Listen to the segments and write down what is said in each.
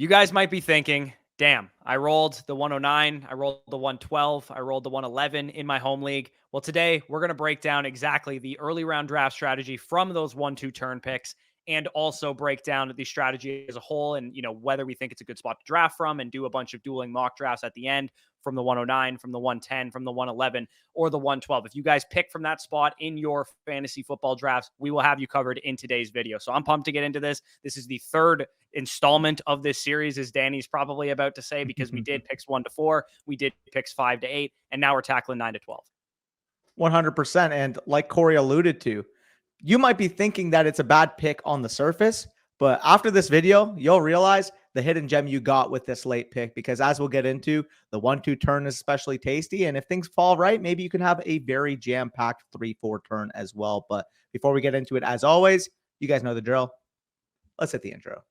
You guys might be thinking, damn, I rolled the 109, I rolled the 112, I rolled the 111 in my home league. Well, today we're going to break down exactly the early round draft strategy from those 1-2 turn picks and also break down the strategy as a whole and, whether we think it's a good spot to draft from and do a bunch of dueling mock drafts at the end from the 109, from the 110, from the 111, or the 112. If you guys pick from that spot in your fantasy football drafts, we will have you covered in today's video. So I'm pumped to get into this. This is the third installment of this series, as Danny's probably about to say, because we did picks 1-4, we did picks 5-8, and now we're tackling 9-12. 100%. And like Corey alluded to, you might be thinking that it's a bad pick on the surface, but after this video, you'll realize the hidden gem you got with this late pick, because as we'll get into, the 1-2 turn is especially tasty. And if things fall right, maybe you can have a very jam-packed 3-4 turn as well. But before we get into it, as always, you guys know the drill. Let's hit the intro.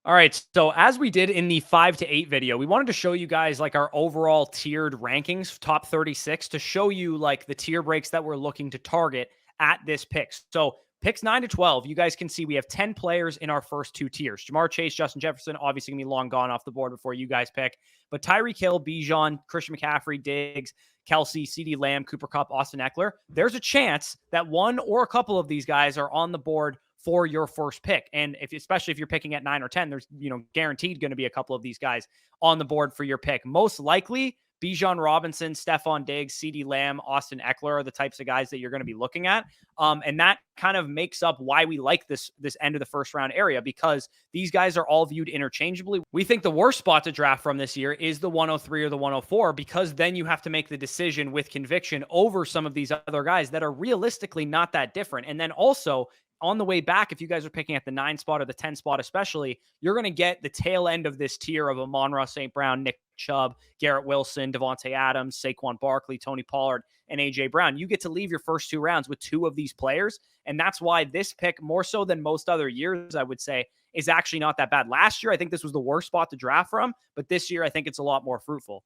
All right, so as we did in the 5-8 video, we wanted to show you guys like our overall tiered rankings, top 36, to show you like the tier breaks that we're looking to target at this pick. So picks 9-12, you guys can see we have 10 players in our first two tiers. Jamar Chase, Justin Jefferson, obviously going to be long gone off the board before you guys pick. But Tyreek Hill, Bijan, Christian McCaffrey, Diggs, Kelsey, CeeDee Lamb, Cooper Kupp, Austin Eckler, there's a chance that one or a couple of these guys are on the board for your first pick. And especially if you're picking at 9 or 10, there's, guaranteed going to be a couple of these guys on the board for your pick. Most likely, Bijan Robinson, Stephon Diggs, CeeDee Lamb, Austin Eckler are the types of guys that you're going to be looking at. And that kind of makes up why we like this end of the first round area, because these guys are all viewed interchangeably. We think the worst spot to draft from this year is the 103 or the 104, because then you have to make the decision with conviction over some of these other guys that are realistically not that different. And then also, on the way back, if you guys are picking at the 9 spot or the 10 spot especially, you're going to get the tail end of this tier of Amon-Ra St. Brown, Nick Chubb, Garrett Wilson, Devontae Adams, Saquon Barkley, Tony Pollard, and A.J. Brown. You get to leave your first two rounds with two of these players, and that's why this pick, more so than most other years, I would say, is actually not that bad. Last year, I think this was the worst spot to draft from, but this year, I think it's a lot more fruitful.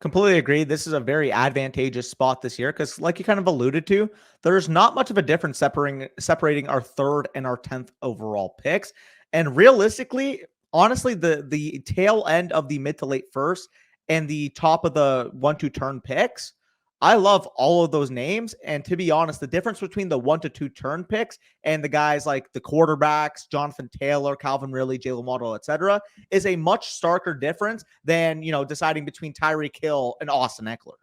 Completely agree. This is a very advantageous spot this year because, like you kind of alluded to, there's not much of a difference separating our 3rd and our 10th overall picks. And realistically, honestly, the tail end of the mid to late first and the top of the 1-2 turn picks, I love all of those names. And to be honest, the difference between the 1-2 turn picks and the guys like the quarterbacks, Jonathan Taylor, Calvin Ridley, Jalen Waddle, etc., is a much starker difference than, deciding between Tyreek Hill and Austin Eckler.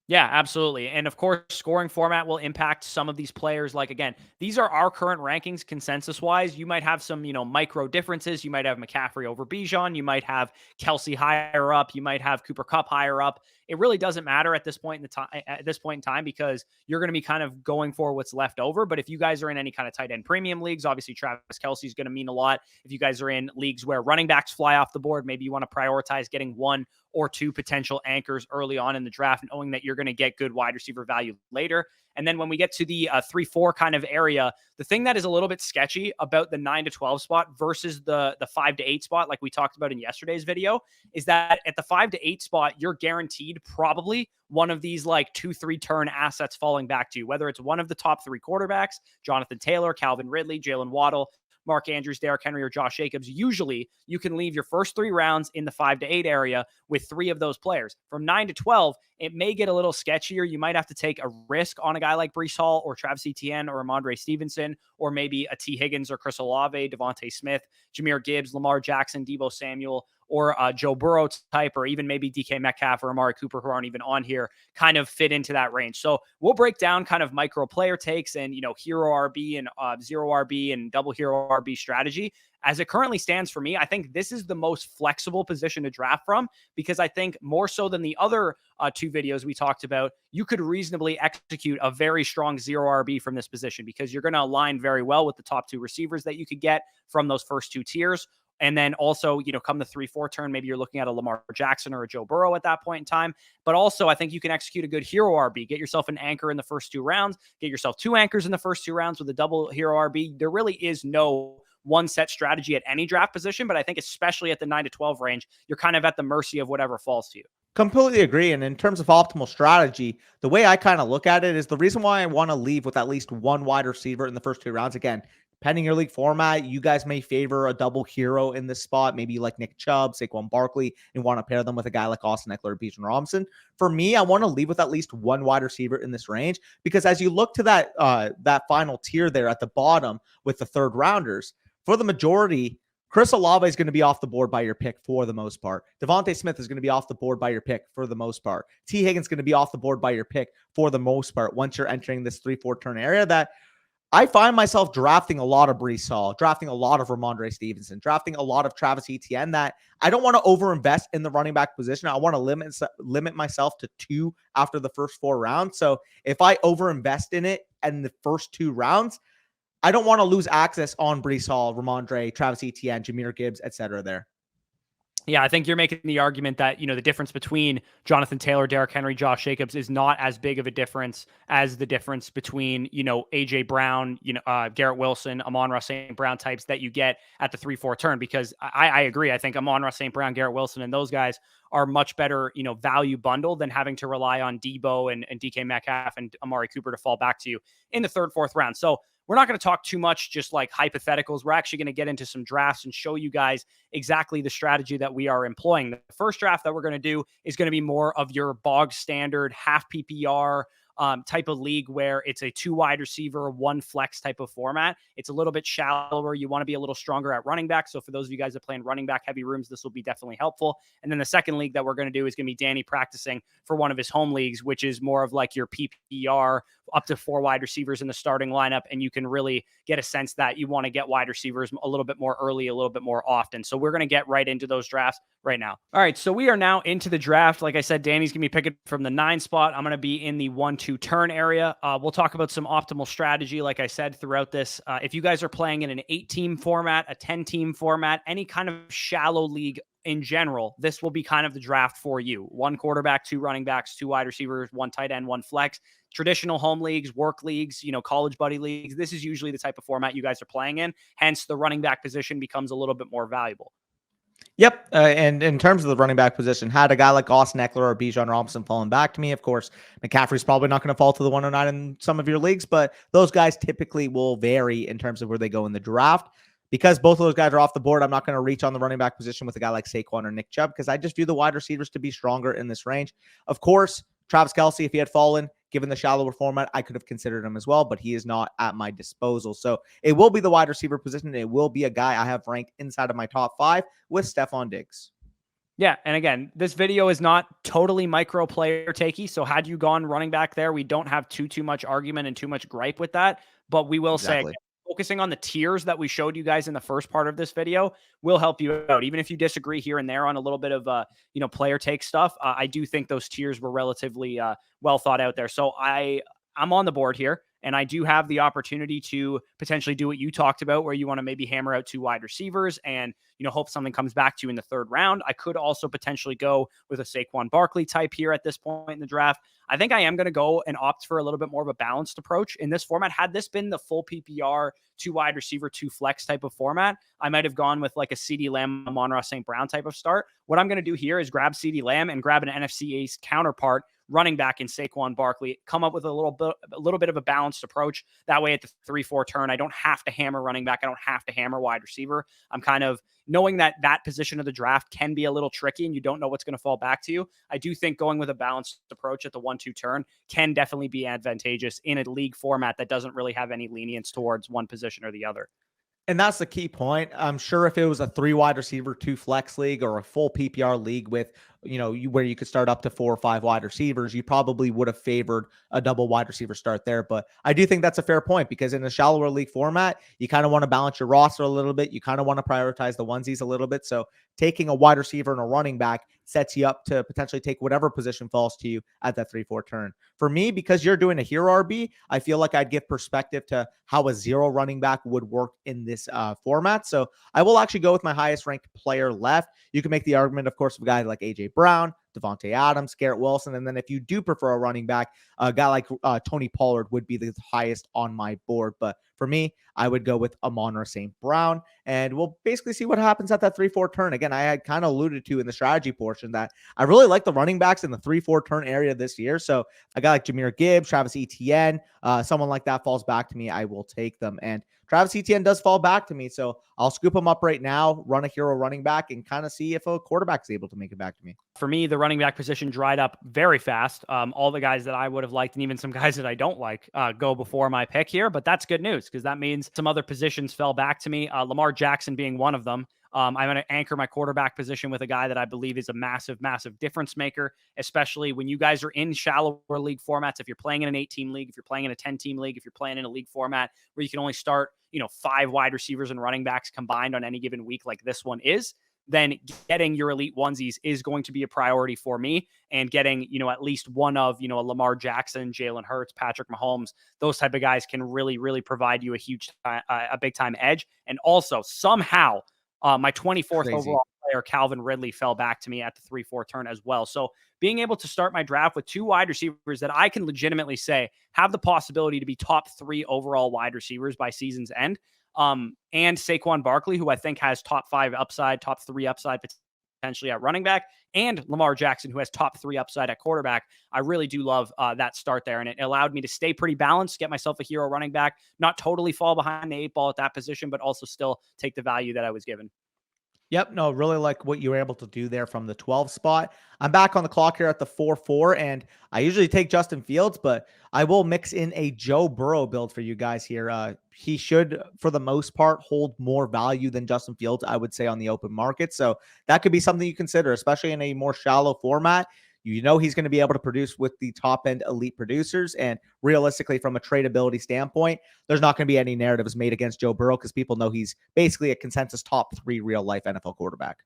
Yeah, absolutely. And of course, scoring format will impact some of these players. Like, again, these are our current rankings consensus wise. You might have some, micro differences. You might have McCaffrey over Bijan. You might have Kelsey higher up. You might have Cooper Kupp higher up. It really doesn't matter at this point in time, because you're going to be kind of going for what's left over. But if you guys are in any kind of tight end premium leagues, obviously Travis Kelsey is going to mean a lot. If you guys are in leagues where running backs fly off the board, maybe you want to prioritize getting 1 or 2 potential anchors early on in the draft, knowing that you're going to get good wide receiver value later. And then when we get to the 3-4 kind of area, the thing that is a little bit sketchy about the 9-12 spot versus the 5-8 spot, like we talked about in yesterday's video, is that at the 5-8 spot, you're guaranteed probably one of these like 2-3 turn assets falling back to you, whether it's one of the top 3 quarterbacks, Jonathan Taylor, Calvin Ridley, Jalen Waddle, Mark Andrews, Derrick Henry, or Josh Jacobs. Usually you can leave your first 3 rounds in the 5-8 area with 3 of those players. From 9-12, it may get a little sketchier. You might have to take a risk on a guy like Breece Hall or Travis Etienne or Ramondre Stevenson, or maybe a T. Higgins or Chris Olave, Devontae Smith, Jahmyr Gibbs, Lamar Jackson, Deebo Samuel, or Joe Burrow type, or even maybe DK Metcalf or Amari Cooper, who aren't even on here, kind of fit into that range. So we'll break down kind of micro player takes and, hero RB and zero RB and double hero RB strategy. As it currently stands for me, I think this is the most flexible position to draft from, because I think more so than the other 2 videos we talked about, you could reasonably execute a very strong zero RB from this position, because you're going to align very well with the top 2 receivers that you could get from those first 2 tiers. And then also, come the 3-4 turn, maybe you're looking at a Lamar Jackson or a Joe Burrow at that point in time. But also, I think you can execute a good hero RB. Get yourself an anchor in the first 2 rounds. Get yourself 2 anchors in the first 2 rounds with a double hero RB. There really is no one set strategy at any draft position, but I think especially at the 9-12 range, you're kind of at the mercy of whatever falls to you. Completely agree. And in terms of optimal strategy, the way I kind of look at it is the reason why I want to leave with at least one wide receiver in the first 2 rounds. Again, depending your league format, you guys may favor a double hero in this spot, maybe like Nick Chubb, Saquon Barkley, and want to pair them with a guy like Austin Eckler or Bijan Robinson. For me, I want to leave with at least one wide receiver in this range because as you look to that final tier there at the bottom with the third rounders, for the majority, Chris Olave is going to be off the board by your pick for the most part. Devontae Smith is going to be off the board by your pick for the most part. T. Higgins is going to be off the board by your pick for the most part once you're entering this 3-4 turn area that I find myself drafting a lot of Brees Hall, drafting a lot of Ramondre Stevenson, drafting a lot of Travis Etienne that I don't want to overinvest in the running back position. I want to limit myself to 2 after the first 4 rounds. So if I overinvest in it in the first 2 rounds, I don't want to lose access on Brees Hall, Ramondre, Travis Etienne, Jahmyr Gibbs, etc. there. Yeah, I think you're making the argument that, the difference between Jonathan Taylor, Derrick Henry, Josh Jacobs is not as big of a difference as the difference between, AJ Brown, Garrett Wilson, Amon-Ra St. Brown types that you get at the 3-4 turn, because I agree. I think Amon-Ra St. Brown, Garrett Wilson, and those guys are much better, value bundle than having to rely on Debo and DK Metcalf and Amari Cooper to fall back to you in the 3rd, 4th round. So we're not going to talk too much just like hypotheticals. We're actually going to get into some drafts and show you guys exactly the strategy that we are employing. The first draft that we're going to do is going to be more of your bog standard half PPR type of league where it's a 2 wide receiver, 1 flex type of format. It's a little bit shallower. You want to be a little stronger at running back. So for those of you guys that play in running back heavy rooms, this will be definitely helpful. And then the second league that we're going to do is going to be Danny practicing for one of his home leagues, which is more of like your PPR, up to 4 wide receivers in the starting lineup. And you can really get a sense that you want to get wide receivers a little bit more early, a little bit more often. So we're going to get right into those drafts right now. All right. So we are now into the draft. Like I said, Danny's going to be picking from the 9 spot. I'm going to be in the 1-2 turn area. We'll talk about some optimal strategy. Like I said, throughout this, if you guys are playing in an 8-team format, a 10-team format, any kind of shallow league in general, this will be kind of the draft for you. 1 quarterback, 2 running backs, 2 wide receivers, 1 tight end, 1 flex. Traditional home leagues, work leagues, college buddy leagues. This is usually the type of format you guys are playing in. Hence, the running back position becomes a little bit more valuable. Yep. And in terms of the running back position, had a guy like Austin Eckler or Bijan Robinson falling back to me, of course, McCaffrey's probably not going to fall to the 109 in some of your leagues, but those guys typically will vary in terms of where they go in the draft. Because both of those guys are off the board, I'm not going to reach on the running back position with a guy like Saquon or Nick Chubb because I just view the wide receivers to be stronger in this range. Of course, Travis Kelce, if he had fallen, given the shallower format, I could have considered him as well, but he is not at my disposal. So it will be the wide receiver position. It will be a guy I have ranked inside of my top 5 with Stephon Diggs. Yeah, and again, this video is not totally micro player takey. So had you gone running back there, we don't have too much argument and too much gripe with that. But we will say, focusing on the tiers that we showed you guys in the first part of this video will help you out. Even if you disagree here and there on a little bit of, player take stuff, I do think those tiers were relatively well thought out there. So I'm on the board here. And I do have the opportunity to potentially do what you talked about, where you want to maybe hammer out 2 wide receivers and, hope something comes back to you in the 3rd round. I could also potentially go with a Saquon Barkley type here at this point in the draft. I think I am going to go and opt for a little bit more of a balanced approach in this format. Had this been the full PPR, 2 wide receiver, 2 flex type of format, I might have gone with like a CeeDee Lamb, Amon-Ra St. Brown type of start. What I'm going to do here is grab CeeDee Lamb and grab an NFC East counterpart running back in Saquon Barkley, come up with a little bit of a balanced approach. That way at the 3-4 turn, I don't have to hammer running back. I don't have to hammer wide receiver. I'm kind of knowing that position of the draft can be a little tricky and you don't know what's going to fall back to you. I do think going with a balanced approach at the 1-2 turn can definitely be advantageous in a league format that doesn't really have any lenience towards one position or the other. And that's the key point. I'm sure if it was a 3 wide receiver, 2 flex league or a full PPR league with, where you could start up to 4 or 5 wide receivers, you probably would have favored a double wide receiver start there. But I do think that's a fair point because in a shallower league format, you kind of want to balance your roster a little bit. You kind of want to prioritize the onesies a little bit. So taking a wide receiver and a running back sets you up to potentially take whatever position falls to you at that 3-4 turn. For me, because you're doing a hero RB, I feel like I'd give perspective to how a 0 running back would work in this format. So I will actually go with my highest ranked player left. You can make the argument, of course, of a guy like AJ Brown, Devontae Adams, Garrett Wilson. And then if you do prefer a running back, a guy like Tony Pollard would be the highest on my board. But for me, I would go with Amon-Ra St. Brown, and we'll basically see what happens at that 3-4 turn. Again, I had kind of alluded to in the strategy portion that I really like the running backs in the 3-4 turn area this year. So a guy like Jahmyr Gibbs, Travis Etienne, someone like that falls back to me, I will take them. And Travis Etienne does fall back to me, so I'll scoop him up right now, run a hero running back, and kind of see if a quarterback's able to make it back to me. For me, the running back position dried up very fast. All the guys that I would have liked, and even some guys that I don't like, go before my pick here. But that's good news because that means some other positions fell back to me. Lamar Jackson being one of them. I'm going to anchor my quarterback position with a guy that I believe is a massive, massive difference maker, especially when you guys are in shallower league formats. If you're playing in an 8-team league, if you're playing in a 10-team league, if you're playing in a league format where you can only start, 5 wide receivers and running backs combined on any given week like this one is, then getting your elite onesies is going to be a priority for me. And getting, at least one of, a Lamar Jackson, Jalen Hurts, Patrick Mahomes, those type of guys can really, really provide you a big time edge. And also somehow my 24th overall player, Calvin Ridley, fell back to me at the 3-4 turn as well. So being able to start my draft with 2 wide receivers that I can legitimately say have the possibility to be top 3 overall wide receivers by season's end, and Saquon Barkley, who I think has top 5 upside, top 3 upside potentially at running back, and Lamar Jackson, who has top 3 upside at quarterback. I really do love that start there, and it allowed me to stay pretty balanced, get myself a hero running back, not totally fall behind the 8 ball at that position, but also still take the value that I was given. Yep. No, really like what you were able to do there from the 12 spot. I'm back on the clock here at the 4-4, and I usually take Justin Fields, but I will mix in a Joe Burrow build for you guys here. He should, for the most part, hold more value than Justin Fields, I would say, on the open market. So that could be something you consider, especially in a more shallow format. He's going to be able to produce with the top-end elite producers. And realistically, from a tradability standpoint, there's not going to be any narratives made against Joe Burrow because people know he's basically a consensus top 3 real-life NFL quarterback.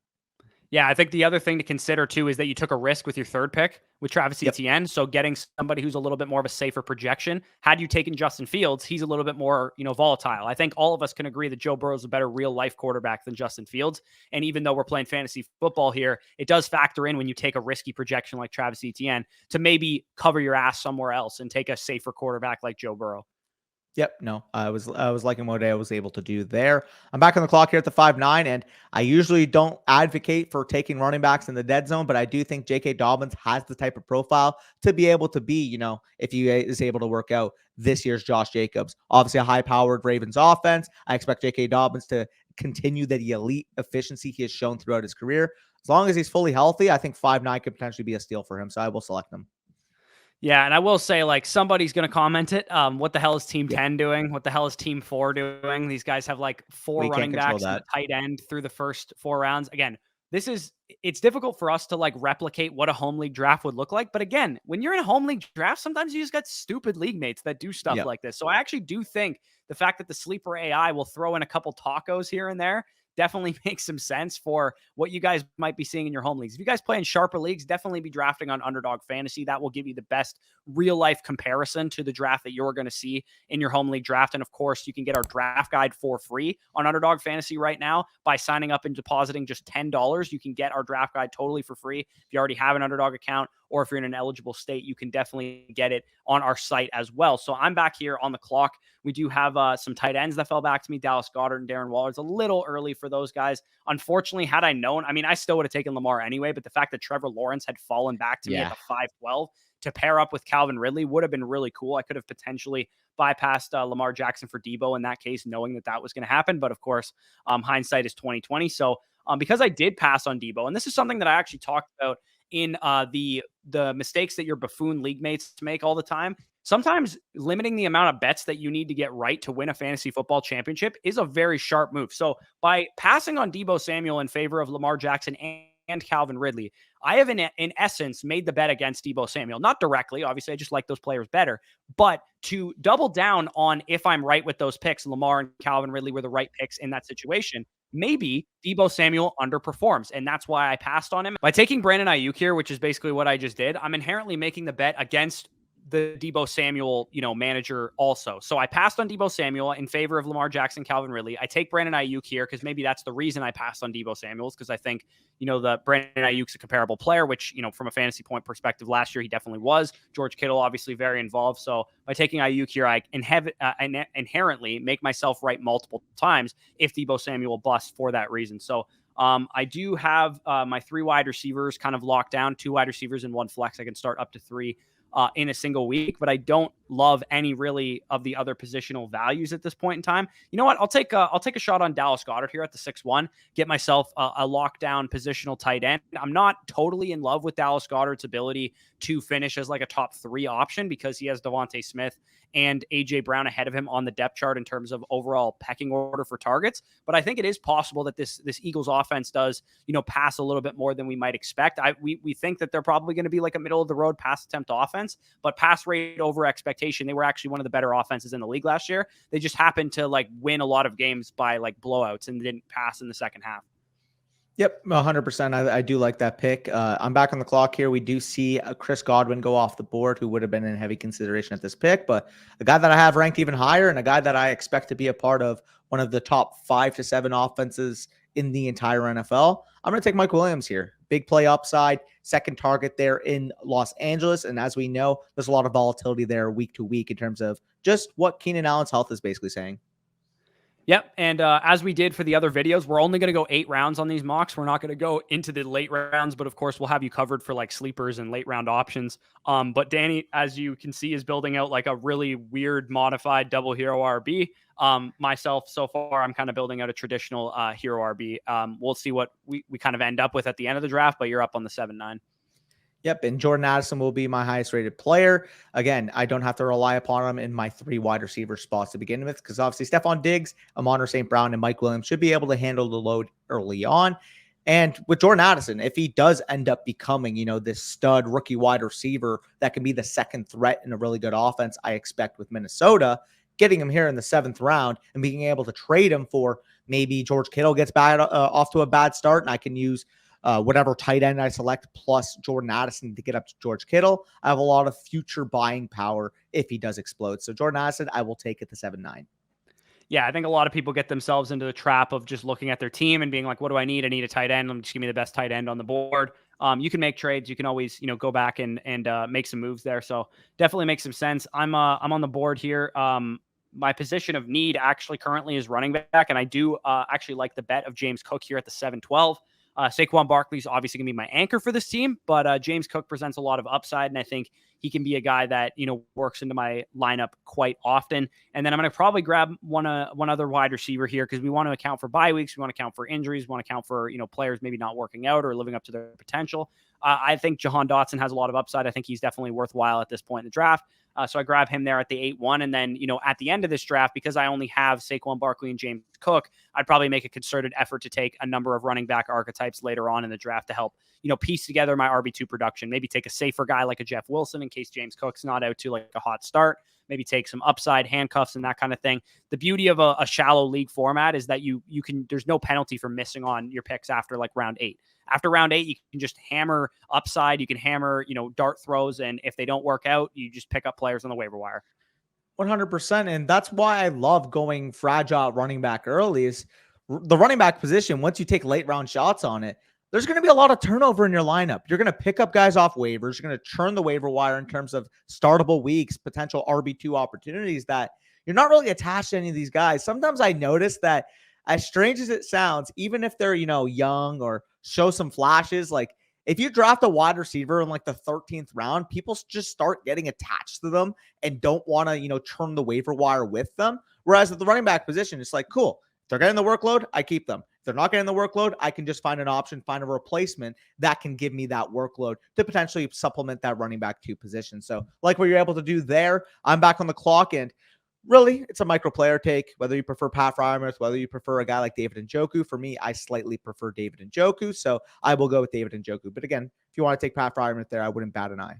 Yeah, I think the other thing to consider, too, is that you took a risk with your 3rd pick with Travis Etienne. So getting somebody who's a little bit more of a safer projection. Had you taken Justin Fields, he's a little bit more, volatile. I think all of us can agree that Joe Burrow is a better real-life quarterback than Justin Fields. And even though we're playing fantasy football here, it does factor in when you take a risky projection like Travis Etienne to maybe cover your ass somewhere else and take a safer quarterback like Joe Burrow. Yep. No, I was liking what I was able to do there. I'm back on the clock here at the 5-9, and I usually don't advocate for taking running backs in the dead zone, but I do think J.K. Dobbins has the type of profile to be able to be, if he is able to work out this year's Josh Jacobs. Obviously, a high-powered Ravens offense. I expect J.K. Dobbins to continue the elite efficiency he has shown throughout his career. As long as he's fully healthy, I think 5-9 could potentially be a steal for him, so I will select him. Yeah, and I will say, somebody's going to comment it. What the hell is Team 10 doing? What the hell is Team 4 doing? These guys have 4 running backs and a tight end through the first 4 rounds. Again, it's difficult for us to replicate what a home league draft would look like. But again, when you're in a home league draft, sometimes you just got stupid league mates that do stuff like this. So I actually do think the fact that the sleeper AI will throw in a couple tacos here and there definitely makes some sense for what you guys might be seeing in your home leagues. If you guys play in sharper leagues, definitely be drafting on Underdog Fantasy. That will give you the best real life comparison to the draft that you're going to see in your home league draft. And of course, you can get our draft guide for free on Underdog Fantasy right now by signing up and depositing just $10. You can get our draft guide totally for free. If you already have an Underdog account, or if you're in an eligible state, you can definitely get it on our site as well. So I'm back here on the clock. We do have some tight ends that fell back to me, Dallas Goedert and Darren Waller. It's a little early for those guys. Unfortunately, had I known, I still would have taken Lamar anyway, but the fact that Trevor Lawrence had fallen back to me at the 5-12 to pair up with Calvin Ridley would have been really cool. I could have potentially bypassed Lamar Jackson for Debo in that case, knowing that was going to happen. But of course, hindsight is 2020. So because I did pass on Debo, and this is something that I actually talked about in the mistakes that your buffoon league mates make all the time. Sometimes limiting the amount of bets that you need to get right to win a fantasy football championship is a very sharp move. So by passing on Debo Samuel in favor of Lamar Jackson and Calvin Ridley, I have in essence made the bet against Debo Samuel. Not directly, obviously, I just like those players better, but to double down on if I'm right with those picks, Lamar and Calvin Ridley were the right picks in that situation. Maybe Debo Samuel underperforms, and that's why I passed on him. By taking Brandon Ayuk here, which is basically what I just did, I'm inherently making the bet against the Deebo Samuel, manager also. So I passed on Deebo Samuel in favor of Lamar Jackson, Calvin Ridley. I take Brandon Ayuk here because maybe that's the reason I passed on Deebo Samuels, because I think, the Brandon Ayuk's a comparable player, which, from a fantasy point perspective, last year he definitely was. George Kittle, obviously very involved. So by taking Ayuk here, I inherently make myself right multiple times if Deebo Samuel busts for that reason. So I do have my 3 wide receivers kind of locked down, 2 wide receivers and 1 flex. I can start up to 3 in a single week, but I don't love any really of the other positional values at this point in time. You know what? I'll take a shot on Dallas Goedert here at the 6-1, get myself a lockdown positional tight end. I'm not totally in love with Dallas Goedert's ability to finish as like a top 3 option because he has Devontae Smith and AJ Brown ahead of him on the depth chart in terms of overall pecking order for targets. But I think it is possible that this Eagles offense does, pass a little bit more than we might expect. We think that they're probably going to be like a middle of the road pass attempt offense, but pass rate over expectation, they were actually one of the better offenses in the league last year. They just happened to like win a lot of games by like blowouts and didn't pass in the second half. Yep, 100%. I do like that pick. I'm back on the clock here. We do see Chris Godwin go off the board, who would have been in heavy consideration at this pick, but a guy that I have ranked even higher and a guy that I expect to be a part of one of the top 5 to 7 offenses in the entire NFL. I'm going to take Mike Williams here. Big play upside, second target there in Los Angeles. And as we know, there's a lot of volatility there week to week in terms of just what Keenan Allen's health is basically saying. Yep. And as we did for the other videos, we're only going to go 8 rounds on these mocks. We're not going to go into the late rounds, but of course we'll have you covered for like sleepers and late round options. But Danny, as you can see, is building out like a really weird modified double hero RB. Myself, so far, I'm kind of building out a traditional hero RB. We'll see what we kind of end up with at the end of the draft, but you're up on the 7-9. Yep, and Jordan Addison will be my highest rated player. Again, I don't have to rely upon him in my 3 wide receiver spots to begin with, because obviously Stephon Diggs, Amon St. Brown, and Mike Williams should be able to handle the load early on. And with Jordan Addison, if he does end up becoming, this stud rookie wide receiver that can be the second threat in a really good offense, I expect with Minnesota, getting him here in the 7th round and being able to trade him for maybe George Kittle gets off to a bad start and I can use whatever tight end I select plus Jordan Addison to get up to George Kittle. I have a lot of future buying power if he does explode. So Jordan Addison, I will take at the 7-9. Yeah, I think a lot of people get themselves into the trap of just looking at their team and being like, what do I need? I need a tight end. Let me just give me the best tight end on the board. You can make trades. You can always, go back and make some moves there. So definitely makes some sense. I'm on the board here. My position of need actually currently is running back, and I do actually like the bet of James Cook here at the 7-12. Saquon Barkley is obviously going to be my anchor for this team, but James Cook presents a lot of upside, and I think he can be a guy that, works into my lineup quite often. And then I'm going to probably grab one other wide receiver here because we want to account for bye weeks. We want to account for injuries. We want to account for, players maybe not working out or living up to their potential. I think Jahan Dotson has a lot of upside. I think he's definitely worthwhile at this point in the draft. So I grab him there at the 8-1. And then, at the end of this draft, because I only have Saquon Barkley and James Cook, I'd probably make a concerted effort to take a number of running back archetypes later on in the draft to help, piece together my RB2 production. Maybe take a safer guy like a Jeff Wilson in case James Cook's not out to like a hot start. Maybe take some upside handcuffs and that kind of thing. The beauty of a shallow league format is that you can, there's no penalty for missing on your picks after like round 8. After round 8, you can just hammer upside. You can hammer, dart throws. And if they don't work out, you just pick up players on the waiver wire. 100%. And that's why I love going fragile running back early is the running back position. Once you take late round shots on it, there's going to be a lot of turnover in your lineup. You're going to pick up guys off waivers. You're going to churn the waiver wire in terms of startable weeks, potential RB2 opportunities that you're not really attached to any of these guys. Sometimes I notice that, as strange as it sounds, even if they're, young or show some flashes, like if you draft a wide receiver in like the 13th round, people just start getting attached to them and don't want to, churn the waiver wire with them. Whereas at the running back position, it's like, cool. If they're getting the workload, I keep them. If they're not getting the workload, I can just find an option, find a replacement that can give me that workload to potentially supplement that running back 2 position. So like what you're able to do there, I'm back on the clock, and really, it's a micro player take, whether you prefer Pat Fryermuth, whether you prefer a guy like David Njoku. For me, I slightly prefer David Njoku, so I will go with David Njoku. But again, if you want to take Pat Fryermuth there, I wouldn't bat an eye.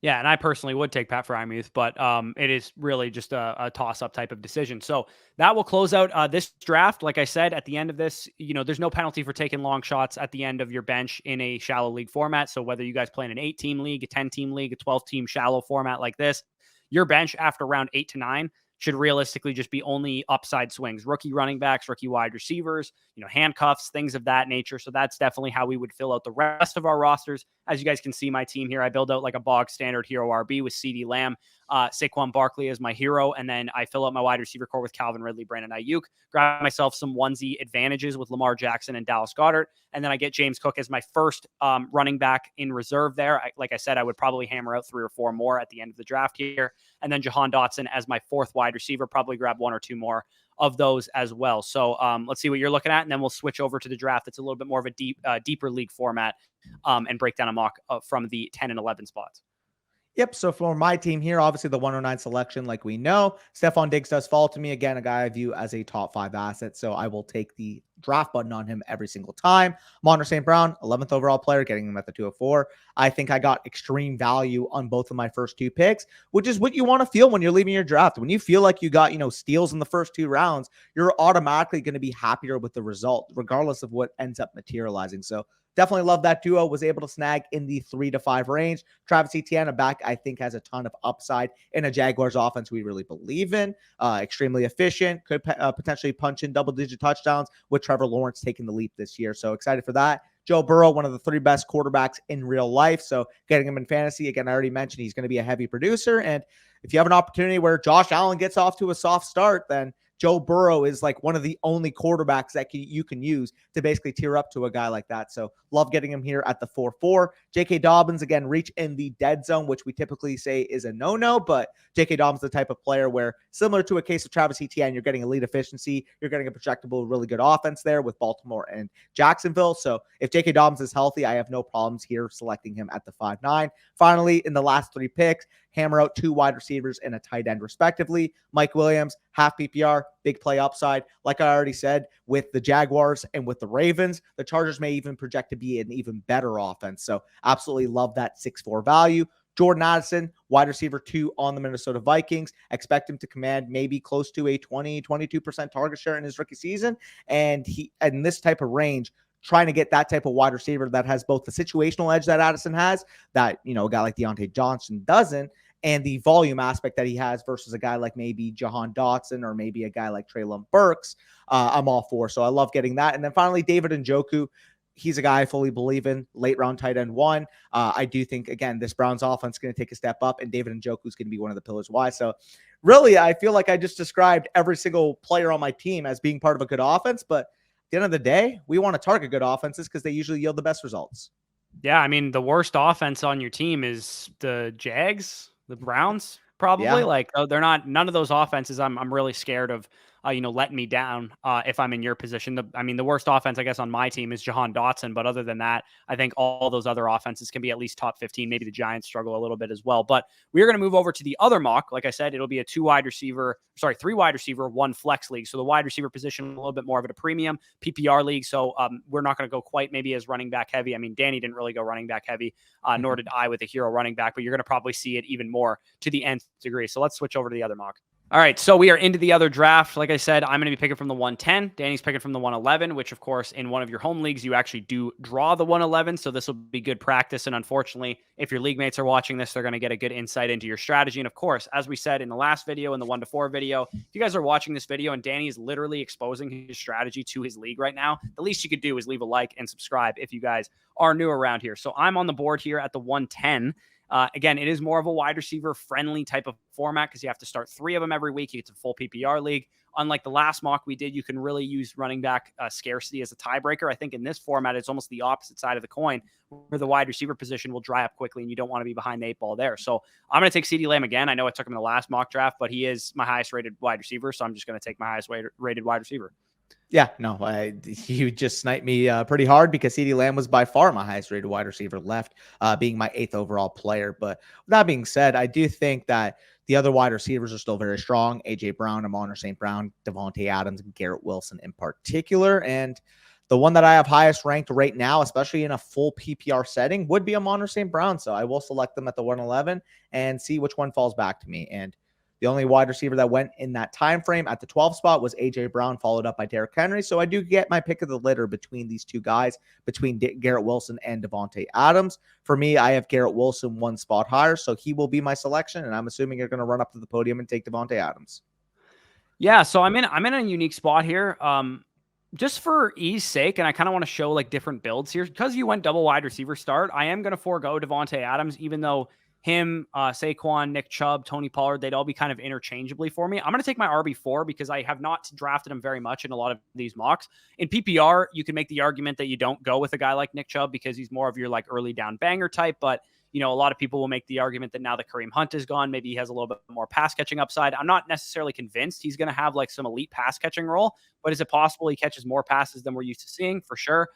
Yeah, and I personally would take Pat Frymuth, but it is really just a toss-up type of decision. So that will close out this draft. Like I said, at the end of this, there's no penalty for taking long shots at the end of your bench in a shallow league format. So whether you guys play in an 8-team league, a 10-team league, a 12-team shallow format like this, your bench after round 8 to 9 should realistically just be only upside swings, rookie running backs, rookie wide receivers, handcuffs, things of that nature. So that's definitely how we would fill out the rest of our rosters. As you guys can see, my team here, I build out like a bog standard hero RB with CeeDee Lamb, Saquon Barkley as my hero, and then I fill out my wide receiver core with Calvin Ridley, Brandon Ayuk, grab myself some onesie advantages with Lamar Jackson and Dallas Goedert, and then I get James Cook as my first running back in reserve there. Like I said, I would probably hammer out 3 or 4 more at the end of the draft here, and then Jahan Dotson as my 4th wide receiver, probably grab 1 or 2 more of those as well. So let's see what you're looking at, and then we'll switch over to the draft. It's a little bit more of a deeper league format and break down a mock from the 10 and 11 spots. Yep. So for my team here, obviously the 109 selection, like we know, Stephon Diggs does fall to me. Again, a guy I view as a top 5 asset. So I will take the draft button on him every single time. Monter St. Brown, 11th overall player, getting him at the 204. I think I got extreme value on both of my first 2 picks, which is what you want to feel when you're leaving your draft. When you feel like you got, steals in the first 2 rounds, you're automatically going to be happier with the result, regardless of what ends up materializing. So definitely love that duo. Was able to snag in the 3 to 5 range. Travis Etienne, a back I think has a ton of upside in a Jaguars offense we really believe in. Extremely efficient. Could potentially punch in double-digit touchdowns with Trevor Lawrence taking the leap this year. So excited for that. Joe Burrow, one of the 3 best quarterbacks in real life. So getting him in fantasy, again, I already mentioned he's going to be a heavy producer. And if you have an opportunity where Josh Allen gets off to a soft start, then Joe Burrow is like one of the only quarterbacks that you can use to basically tier up to a guy like that. So love getting him here at the 4-4. J.K. Dobbins, again, reach in the dead zone, which we typically say is a no-no, but J.K. Dobbins is the type of player where, similar to a case of Travis Etienne, you're getting elite efficiency, you're getting a projectable, really good offense there with Baltimore and Jacksonville. So if J.K. Dobbins is healthy, I have no problems here selecting him at the 5-9. Finally, in the last 3 picks, hammer out 2 wide receivers and a tight end respectively. Mike Williams, half PPR, big play upside. Like I already said, with the Jaguars and with the Ravens, the Chargers may even project to be an even better offense. So absolutely love that 6-4 value. Jordan Addison, wide receiver 2 on the Minnesota Vikings. Expect him to command maybe close to a 22% target share in his rookie season. And in this type of range, trying to get that type of wide receiver that has both the situational edge that Addison has, that, a guy like Deontay Johnson doesn't, and the volume aspect that he has versus a guy like maybe Jahan Dotson or maybe a guy like Treylon Burks, I'm all for. So I love getting that. And then finally, David Njoku. He's a guy I fully believe in, late round tight end 1. I do think, again, this Browns offense is going to take a step up, and David Njoku is going to be one of the pillars why. So really, I feel like I just described every single player on my team as being part of a good offense, but at the end of the day, we want to target good offenses because they usually yield the best results. Yeah, I mean, the worst offense on your team is the Jags, the Browns, probably. Yeah. Like, they're not, none of those offenses I'm really scared of, letting me down if I'm in your position. The worst offense, I guess, on my team is Jahan Dotson. But other than that, I think all those other offenses can be at least top 15. Maybe the Giants struggle a little bit as well. But we're going to move over to the other mock. Like I said, it'll be a 3 wide receiver, 1 flex league. So the wide receiver position a little bit more of a premium PPR league. So we're not going to go quite maybe as running back heavy. I mean, Danny didn't really go running back heavy, nor did I with a hero running back, but you're going to probably see it even more to the nth degree. So let's switch over to the other mock. All right, so we are into the other draft. Like I said, I'm going to be picking from the 110. Danny's picking from the 111, which, of course, in one of your home leagues, you actually do draw the 111. So this will be good practice. And unfortunately, if your league mates are watching this, they're going to get a good insight into your strategy. And of course, as we said in the last video, in the 1-4 video, if you guys are watching this video and Danny is literally exposing his strategy to his league right now, the least you could do is leave a like and subscribe if you guys are new around here. So I'm on the board here at the 110. Again, it is more of a wide receiver friendly type of format because you have to start 3 of them every week. It's a full PPR league. Unlike the last mock we did, you can really use running back scarcity as a tiebreaker. I think in this format, it's almost the opposite side of the coin where the wide receiver position will dry up quickly and you don't want to be behind the 8 ball there. So I'm going to take CeeDee Lamb again. I know I took him in the last mock draft, but he is my highest rated wide receiver. So I'm just going to take my highest rated wide receiver. Yeah, no, you just sniped me pretty hard because CeeDee Lamb was by far my highest rated wide receiver left, being my 8th overall player. But with that being said, I do think that the other wide receivers are still very strong. A.J. Brown, Amon St. Brown, Devontae Adams, and Garrett Wilson in particular. And the one that I have highest ranked right now, especially in a full PPR setting, would be Amon St. Brown. So I will select them at the 111 and see which one falls back to me. And the only wide receiver that went in that time frame at the 12 spot was AJ Brown, followed up by Derrick Henry. So I do get my pick of the litter between these two guys, between Garrett Wilson and Devontae Adams. For me, I have Garrett Wilson one spot higher, so he will be my selection. And I'm assuming you're going to run up to the podium and take Devontae Adams. Yeah, so I'm in a unique spot here. Just for ease sake, and I kind of want to show like different builds here because you went double wide receiver start. I am going to forego Devontae Adams, even though him, Saquon, Nick Chubb, Tony Pollard, they'd all be kind of interchangeably for me. I'm going to take my RB4 because I have not drafted him very much in a lot of these mocks. In PPR, you can make the argument that you don't go with a guy like Nick Chubb because he's more of your like early down banger type, but a lot of people will make the argument that now that Kareem Hunt is gone, maybe he has a little bit more pass catching upside. I'm not necessarily convinced he's going to have like some elite pass catching role, but is it possible he catches more passes than we're used to seeing? For sure.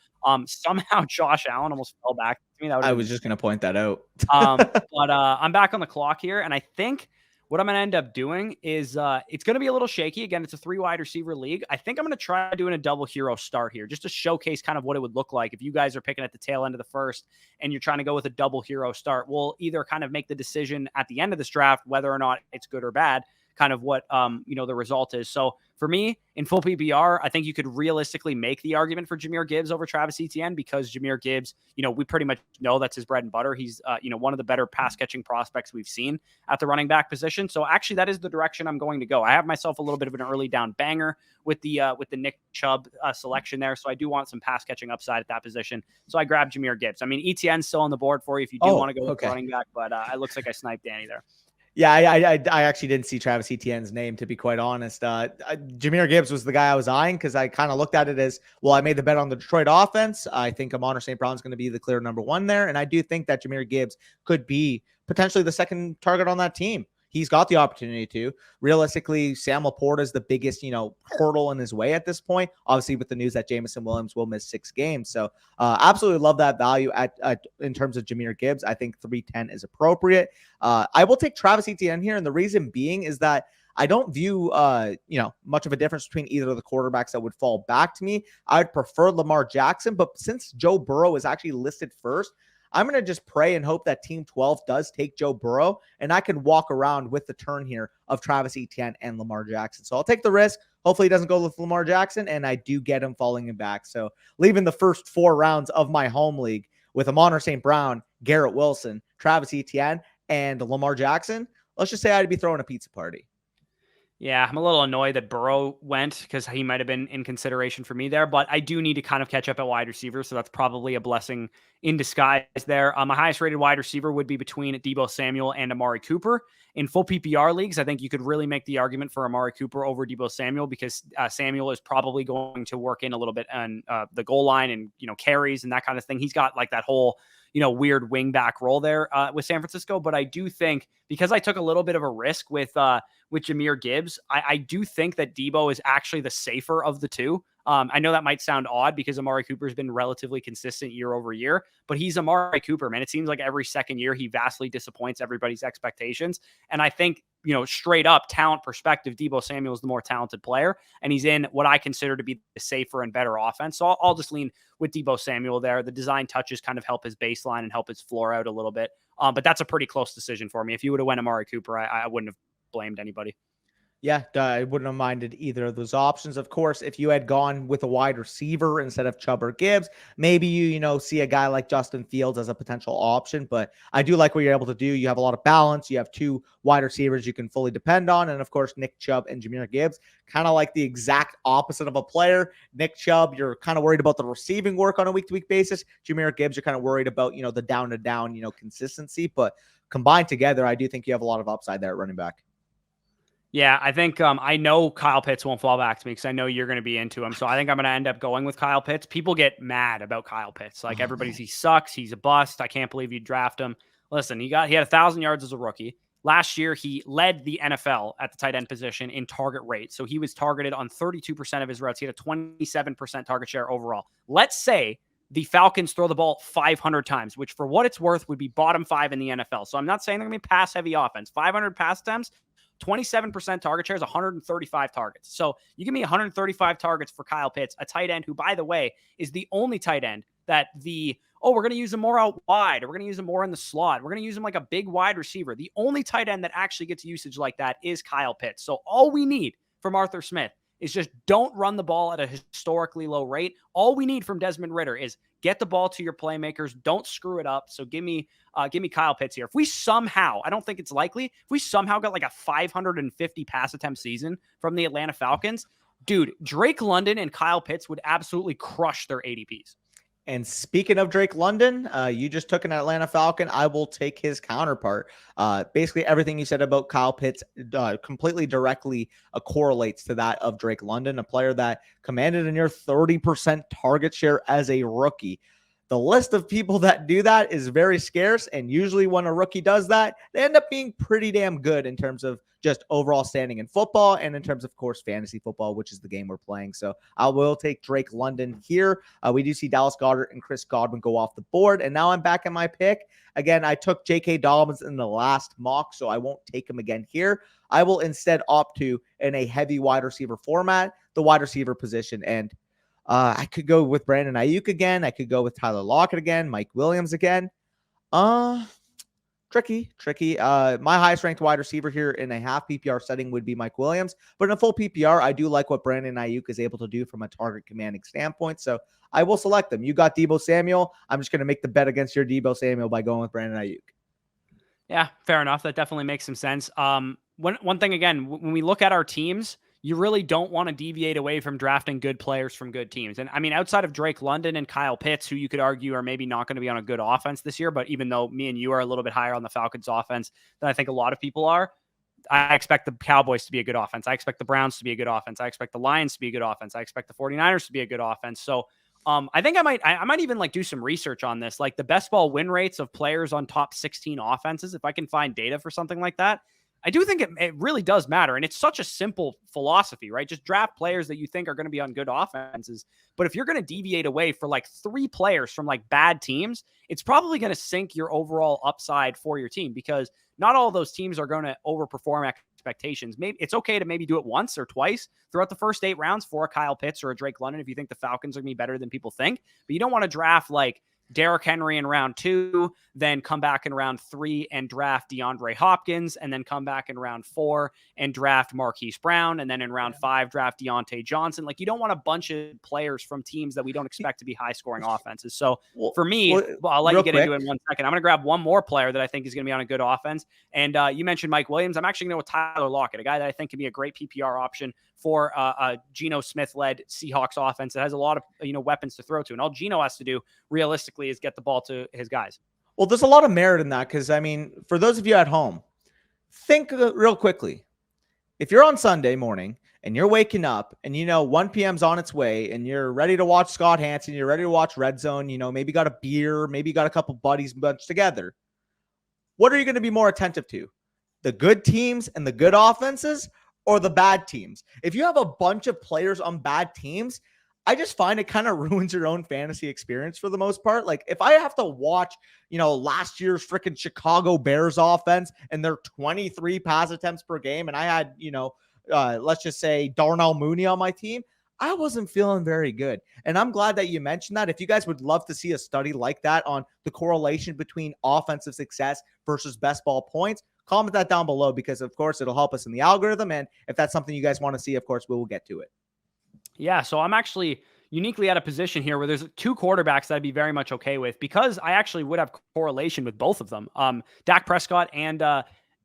Somehow Josh Allen almost fell back to me. I was just going to point that out. But I'm back on the clock here, and I think what I'm going to end up doing is it's going to be a little shaky. Again, it's a 3 wide receiver league. I think I'm going to try doing a double hero start here just to showcase kind of what it would look like if you guys are picking at the tail end of the first and you're trying to go with a double hero start. We'll either kind of make the decision at the end of this draft whether or not it's good or bad, kind of what the result is. So for me, in full PPR, I think you could realistically make the argument for Jahmyr Gibbs over Travis Etienne because Jahmyr Gibbs, we pretty much know that's his bread and butter. He's one of the better pass catching prospects we've seen at the running back position. So actually, that is the direction I'm going to go. I have myself a little bit of an early down banger with the Nick Chubb selection there. So I do want some pass catching upside at that position. So I grabbed Jahmyr Gibbs. I mean, Etienne's still on the board for you if you do want to go with running back, but it looks like I sniped Danny there. Yeah, I actually didn't see Travis Etienne's name, to be quite honest. Jahmyr Gibbs was the guy I was eyeing because I kind of looked at it as, well, I made the bet on the Detroit offense. I think Amon St. Brown's going to be the clear number 1 there. And I do think that Jahmyr Gibbs could be potentially the second target on that team. He's got the opportunity to. Realistically, Sam Laporta is the biggest, hurdle in his way at this point. Obviously, with the news that Jameson Williams will miss 6 games. So absolutely love that value in terms of Jahmyr Gibbs. I think 310 is appropriate. I will take Travis Etienne here. And the reason being is that I don't view, much of a difference between either of the quarterbacks that would fall back to me. I'd prefer Lamar Jackson. But since Joe Burrow is actually listed first, I'm going to just pray and hope that Team 12 does take Joe Burrow, and I can walk around with the turn here of Travis Etienne and Lamar Jackson. So I'll take the risk. Hopefully he doesn't go with Lamar Jackson, and I do get him falling him back. So leaving the first 4 rounds of my home league with Amon St. Brown, Garrett Wilson, Travis Etienne, and Lamar Jackson, let's just say I'd be throwing a pizza party. Yeah, I'm a little annoyed that Burrow went because he might have been in consideration for me there, but I do need to kind of catch up at wide receiver, so that's probably a blessing in disguise there. My highest rated wide receiver would be between Deebo Samuel and Amari Cooper. In full PPR leagues, I think you could really make the argument for Amari Cooper over Deebo Samuel because Samuel is probably going to work in a little bit on the goal line and, carries and that kind of thing. He's got like that whole weird wing back role there with San Francisco. But I do think because I took a little bit of a risk with Jahmyr Gibbs, I do think that Deebo is actually the safer of the two. I know that might sound odd because Amari Cooper has been relatively consistent year over year, but he's Amari Cooper, man. It seems like every second year he vastly disappoints everybody's expectations. And I think, straight up talent perspective, Deebo Samuel is the more talented player, and he's in what I consider to be the safer and better offense. So I'll just lean with Deebo Samuel there. The design touches kind of help his baseline and help his floor out a little bit. But that's a pretty close decision for me. If you would have went Amari Cooper, I wouldn't have blamed anybody. Yeah, I wouldn't have minded either of those options. Of course, if you had gone with a wide receiver instead of Chubb or Gibbs, maybe you see a guy like Justin Fields as a potential option. But I do like what you're able to do. You have a lot of balance. You have 2 wide receivers you can fully depend on. And of course, Nick Chubb and Jahmyr Gibbs, kind of like the exact opposite of a player. Nick Chubb, you're kind of worried about the receiving work on a week-to-week basis. Jahmyr Gibbs, you're kind of worried about, the down-to-down, consistency. But combined together, I do think you have a lot of upside there at running back. Yeah, I think I know Kyle Pitts won't fall back to me because I know you're going to be into him. So I think I'm going to end up going with Kyle Pitts. People get mad about Kyle Pitts. Like he sucks. He's a bust. I can't believe you draft him. Listen, he had 1,000 yards as a rookie. Last year, he led the NFL at the tight end position in target rate. So he was targeted on 32% of his routes. He had a 27% target share overall. Let's say the Falcons throw the ball 500 times, which for what it's worth would be bottom 5 in the NFL. So I'm not saying they're going to be pass heavy offense. 500 pass attempts. 27% target share is 135 targets. So you give me 135 targets for Kyle Pitts, a tight end who, by the way, is the only tight end that we're going to use him more out wide, or we're going to use him more in the slot. We're going to use him like a big wide receiver. The only tight end that actually gets usage like that is Kyle Pitts. So all we need from Arthur Smith is just don't run the ball at a historically low rate. All we need from Desmond Ridder is get the ball to your playmakers. Don't screw it up. So give me Kyle Pitts here. If we somehow, I don't think it's likely, if we somehow got like a 550 pass attempt season from the Atlanta Falcons, dude, Drake London and Kyle Pitts would absolutely crush their ADPs. And speaking of Drake London, you just took an Atlanta Falcon. I will take his counterpart. Basically, everything you said about Kyle Pitts completely directly correlates to that of Drake London, a player that commanded a near 30% target share as a rookie. The list of people that do that is very scarce, and usually when a rookie does that, they end up being pretty damn good in terms of just overall standing in football and in terms of course, fantasy football, which is the game we're playing. So I will take Drake London here. We do see Dallas Goedert and Chris Godwin go off the board, and now I'm back in my pick. Again, I took J.K. Dobbins in the last mock, so I won't take him again here. I will instead opt to, in a heavy wide receiver format, the wide receiver position. And I could go with Brandon Ayuk again. I could go with Tyler Lockett again, Mike Williams again. Tricky. My highest ranked wide receiver here in a half PPR setting would be Mike Williams, but in a full PPR, I do like what Brandon Ayuk is able to do from a target commanding standpoint. So I will select them. You got Deebo Samuel. I'm just going to make the bet against your Deebo Samuel by going with Brandon Ayuk. Yeah, fair enough. That definitely makes some sense. One thing again, when we look at our teams, you really don't want to deviate away from drafting good players from good teams. And I mean, outside of Drake London and Kyle Pitts, who you could argue are maybe not going to be on a good offense this year, but even though me and you are a little bit higher on the Falcons offense than I think a lot of people are, I expect the Cowboys to be a good offense. I expect the Browns to be a good offense. I expect the Lions to be a good offense. I expect the 49ers to be a good offense. So I think I might even like do some research on this, like the best ball win rates of players on top 16 offenses. If I can find data for something like that, I do think it really does matter. And it's such a simple philosophy, right? Just draft players that you think are going to be on good offenses. But if you're going to deviate away for like 3 players from like bad teams, it's probably going to sink your overall upside for your team, because not all of those teams are going to overperform expectations. Maybe it's okay to maybe do it once or twice throughout the first 8 rounds for a Kyle Pitts or a Drake London if you think the Falcons are going to be better than people think. But you don't want to draft like Derrick Henry in round 2, then come back in round 3 and draft DeAndre Hopkins, and then come back in round 4 and draft Marquise Brown, and then in round 5 draft Deontay Johnson. Like, you don't want a bunch of players from teams that we don't expect to be high scoring offenses. So for me, I'll let you get into it in 1 second. I'm going to grab one more player that I think is going to be on a good offense. And you mentioned Mike Williams. I'm actually going to go with Tyler Lockett, a guy that I think can be a great PPR option for a Geno Smith-led Seahawks offense that has a lot of weapons to throw to. And all Geno has to do realistically is get the ball to his guys. Well, there's a lot of merit in that, because, I mean, for those of you at home, think real quickly. If you're on Sunday morning and you're waking up and 1 p.m.'s on its way and you're ready to watch Scott Hansen, you're ready to watch Red Zone, maybe got a beer, maybe got a couple buddies bunched together, what are you going to be more attentive to? The good teams and the good offenses, or the bad teams? If you have a bunch of players on bad teams, I just find it kind of ruins your own fantasy experience for the most part. Like, if I have to watch, last year's freaking Chicago Bears offense and their 23 pass attempts per game, and I had, let's just say Darnell Mooney on my team, I wasn't feeling very good. And I'm glad that you mentioned that. If you guys would love to see a study like that on the correlation between offensive success versus best ball points, comment that down below, because of course it'll help us in the algorithm. And if that's something you guys want to see, of course, we will get to it. Yeah, so I'm actually uniquely at a position here where there's 2 quarterbacks that I'd be very much okay with, because I actually would have correlation with both of them. Dak Prescott and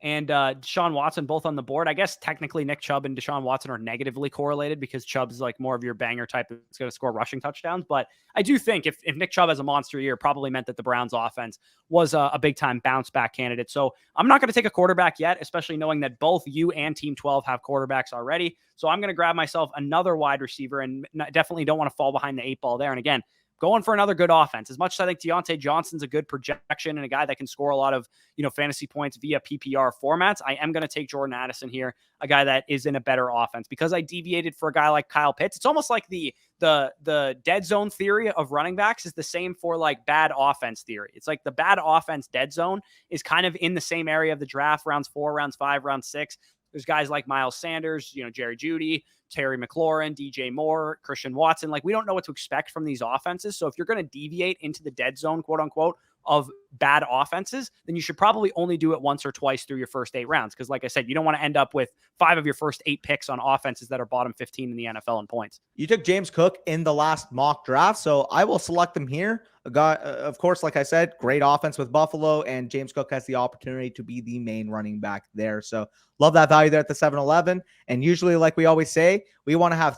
Deshaun Watson both on the board. I guess technically Nick Chubb and Deshaun Watson are negatively correlated, because Chubb's like more of your banger type that's going to score rushing touchdowns. But I do think if Nick Chubb has a monster year, probably meant that the Browns offense was a big time bounce back candidate. So I'm not going to take a quarterback yet, especially knowing that both you and Team 12 have quarterbacks already. So I'm going to grab myself another wide receiver, and definitely don't want to fall behind the 8 ball there. And again, going for another good offense. As much as I think Deontay Johnson's a good projection and a guy that can score a lot of, fantasy points via PPR formats, I am going to take Jordan Addison here, a guy that is in a better offense, because I deviated for a guy like Kyle Pitts. It's almost like the dead zone theory of running backs is the same for like bad offense theory. It's like the bad offense dead zone is kind of in the same area of the draft, rounds 4, rounds 5, round 6. There's guys like Miles Sanders, Jerry Jeudy, Terry McLaurin, DJ Moore, Christian Watson. Like, we don't know what to expect from these offenses. So if you're going to deviate into the dead zone, quote unquote, of bad offenses, then you should probably only do it once or twice through your first 8 rounds. Because like I said, you don't want to end up with 5 of your first 8 picks on offenses that are bottom 15 in the NFL in points. You took James Cook in the last mock draft, so I will select him here. A guy, of course, like I said, great offense with Buffalo, and James Cook has the opportunity to be the main running back there. So love that value there at the 7-11. And usually, like we always say, we want to have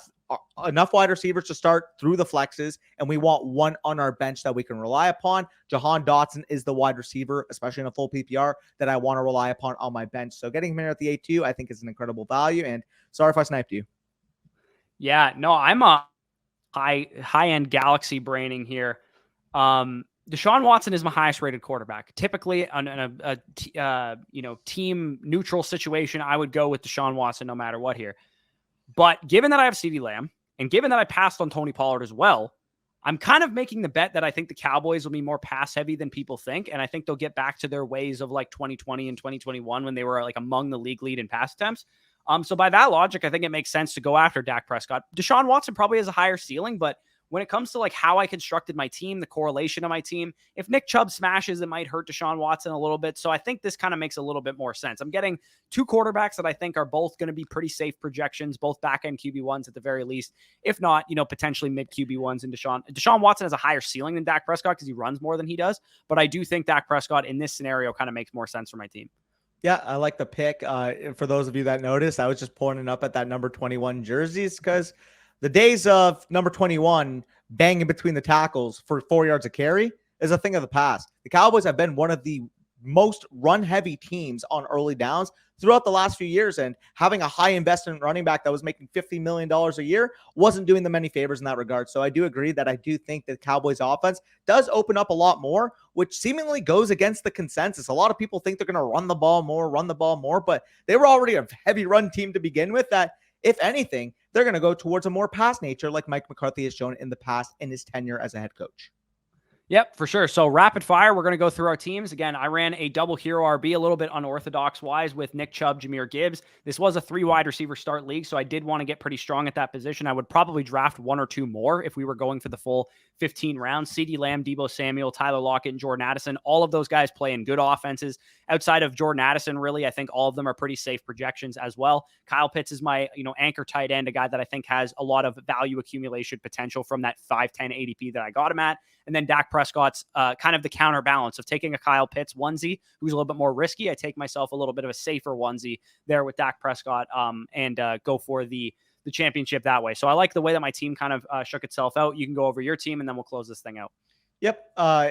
enough wide receivers to start through the flexes, and we want one on our bench that we can rely upon. Jahan Dotson is the wide receiver, especially in a full PPR, that I want to rely upon on my bench. So getting him here at the 8-2, I think is an incredible value. And sorry if I sniped you. Yeah, no, I'm a high-end galaxy braining here. Deshaun Watson is my highest rated quarterback. Typically on a team neutral situation, I would go with Deshaun Watson no matter what here. But given that I have CeeDee Lamb, and given that I passed on Tony Pollard as well, I'm kind of making the bet that I think the Cowboys will be more pass heavy than people think. And I think they'll get back to their ways of like 2020 and 2021 when they were like among the league lead in pass attempts. So by that logic, I think it makes sense to go after Dak Prescott. Deshaun Watson probably has a higher ceiling, but when it comes to like how I constructed my team, the correlation of my team, if Nick Chubb smashes, it might hurt Deshaun Watson a little bit. So I think this kind of makes a little bit more sense. I'm getting 2 quarterbacks that I think are both going to be pretty safe projections, both back-end QB1s at the very least. If not, potentially mid QB1s. And Deshaun Watson has a higher ceiling than Dak Prescott because he runs more than he does. But I do think Dak Prescott in this scenario kind of makes more sense for my team. Yeah, I like the pick. For those of you that noticed, I was just pointing up at that number 21 jerseys because the days of number 21 banging between the tackles for 4 yards of carry is a thing of the past. The Cowboys have been one of the most run-heavy teams on early downs throughout the last few years, and having a high investment running back that was making $50 million a year wasn't doing them any favors in that regard. So I do agree that I do think that the Cowboys offense does open up a lot more, which seemingly goes against the consensus. A lot of people think they're going to run the ball more, but they were already a heavy run team to begin with that, if anything, they're going to go towards a more pass nature like Mike McCarthy has shown in the past in his tenure as a head coach. Yep, for sure. So rapid fire, we're going to go through our teams. Again, I ran a double hero RB, a little bit unorthodox wise with Nick Chubb, Jahmyr Gibbs. This was a 3 wide receiver start league, so I did want to get pretty strong at that position. I would probably draft 1 or 2 more if we were going for the full 15 rounds. CeeDee Lamb, Deebo Samuel, Tyler Lockett, and Jordan Addison. All of those guys play in good offenses. Outside of Jordan Addison, really, I think all of them are pretty safe projections as well. Kyle Pitts is my anchor tight end, a guy that I think has a lot of value accumulation potential from that 5'10 ADP that I got him at. And then Dak Prescott's kind of the counterbalance of taking a Kyle Pitts onesie, who's a little bit more risky. I take myself a little bit of a safer onesie there with Dak Prescott and go for the championship that way. So I like the way that my team kind of shook itself out. You can go over your team and then we'll close this thing out. Yep.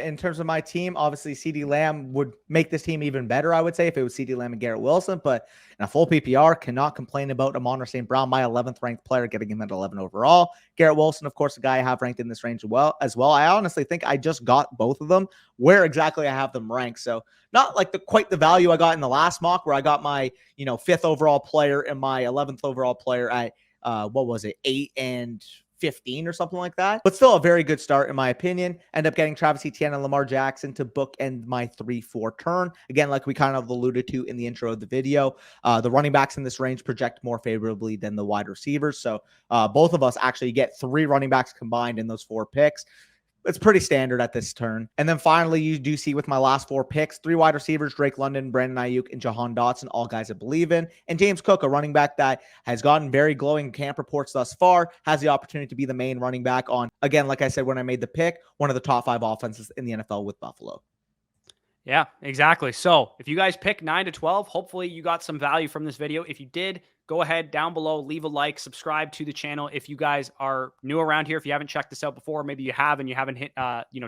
In terms of my team, obviously CeeDee Lamb would make this team even better, I would say, if it was CeeDee Lamb and Garrett Wilson. But in a full PPR, cannot complain about Amon-Ra St. Brown, my 11th ranked player, getting him at 11 overall. Garrett Wilson, of course, a guy I have ranked in this range as well. I honestly think I just got both of them where exactly I have them ranked. So not like quite the value I got in the last mock where I got my 5th overall player and my 11th overall player at 8 and 15 or something like that, but still a very good start in my opinion. End up getting Travis Etienne and Lamar Jackson to bookend my 3-4 turn. Again, like we kind of alluded to in the intro of the video, the running backs in this range project more favorably than the wide receivers. So both of us actually get 3 running backs combined in those 4 picks. It's pretty standard at this turn. And then finally, you do see with my last 4 picks, 3 wide receivers, Drake London, Brandon Ayuk, and Jahan Dotson, all guys I believe in. And James Cook, a running back that has gotten very glowing camp reports thus far, has the opportunity to be the main running back on, again, like I said, when I made the pick, one of the top 5 offenses in the NFL with Buffalo. Yeah, exactly. So if you guys pick 9 to 12, hopefully you got some value from this video. If you did, go ahead down below, leave a like, subscribe to the channel. If you guys are new around here, if you haven't checked this out before, maybe you have and you haven't hit,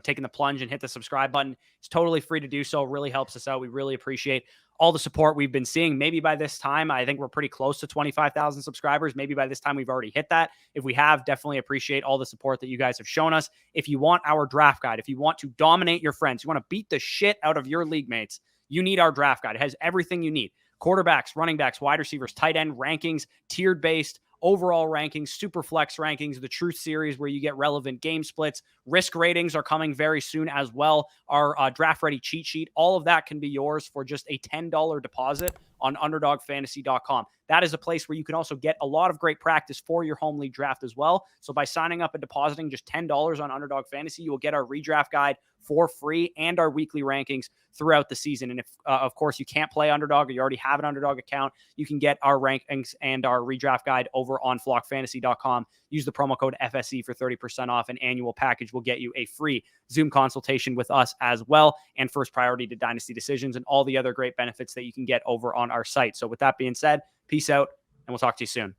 taken the plunge and hit the subscribe button, it's totally free to do so. Really helps us out. We really appreciate all the support we've been seeing. Maybe by this time, I think we're pretty close to 25,000 subscribers. Maybe by this time we've already hit that. If we have, definitely appreciate all the support that you guys have shown us. If you want our draft guide, if you want to dominate your friends, you want to beat the shit out of your league mates, you need our draft guide. It has everything you need. Quarterbacks, running backs, wide receivers, tight end rankings, tiered based, overall rankings, super flex rankings, the truth series where you get relevant game splits, risk ratings are coming very soon as well. Our draft ready cheat sheet, all of that can be yours for just a $10 deposit on underdogfantasy.com. That is a place where you can also get a lot of great practice for your home league draft as well. So by signing up and depositing just $10 on Underdog Fantasy, you will get our redraft guide for free and our weekly rankings throughout the season. And if, of course, you can't play Underdog or you already have an Underdog account, you can get our rankings and our redraft guide over on flockfantasy.com. Use the promo code FSE for 30% off. An annual package will get you a free Zoom consultation with us as well, and first priority to dynasty decisions and all the other great benefits that you can get over on our site. So with that being said, peace out, and we'll talk to you soon.